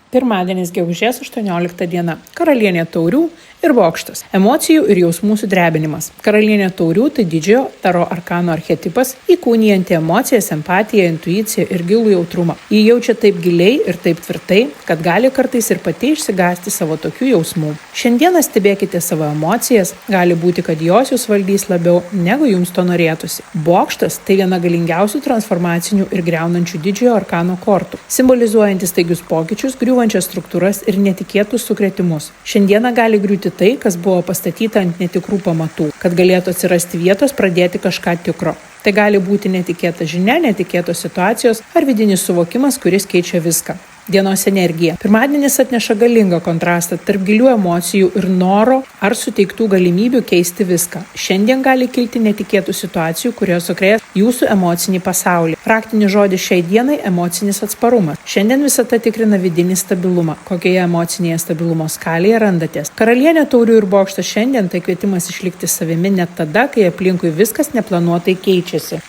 Pirmadienis gegužės 18 diena. Karalienė taurių ir bokštas. Emocijų ir jausmų sudrebinimas. Karalienė taurių tai didžiojo taro arkano archetipas, įkūnijanti emocijas, empatiją, intuiciją ir gilų jautrumą. Ji jaučia taip giliai ir taip tvirtai, kad gali kartais ir pati išsigąsti savo tokių jausmų. Šiandieną stebėkite savo emocijas, gali būti, kad jos jūs valdys labiau, negu jums to norėtųsi. Bokštas tai viena galingiausių transformacinių ir greunančių didžiojo arkano kortų, simbolizuojantis staigius pokyčius, griūvančias struktūras ir netikėtus sukrėtimus. Šiandieną gali griūti tai, kas buvo pastatyta ant netikrų pamatų, kad galėtų atsirasti vietos pradėti kažką tikro. Tai gali būti netikėta žinia, netikėtos situacijos ar vidinis suvokimas, kuris keičia viską. Dienos energija. Pirmadienis atneša galingą kontrastą tarp gilių emocijų ir noro ar suteiktų galimybių keisti viską. Šiandien gali kilti netikėtų situacijų, kurios sukrės jūsų emocinį pasaulį. Raktinis žodis šiai dienai – emocinis atsparumas. Šiandien visata tikrina vidinį stabilumą. Kokioje emocinėje stabilumo skalėje randatės? Karalienė taurių ir bokštas šiandien tai kvietimas išlikti savimi net tada, kai aplinkui viskas neplanuotai keičiasi.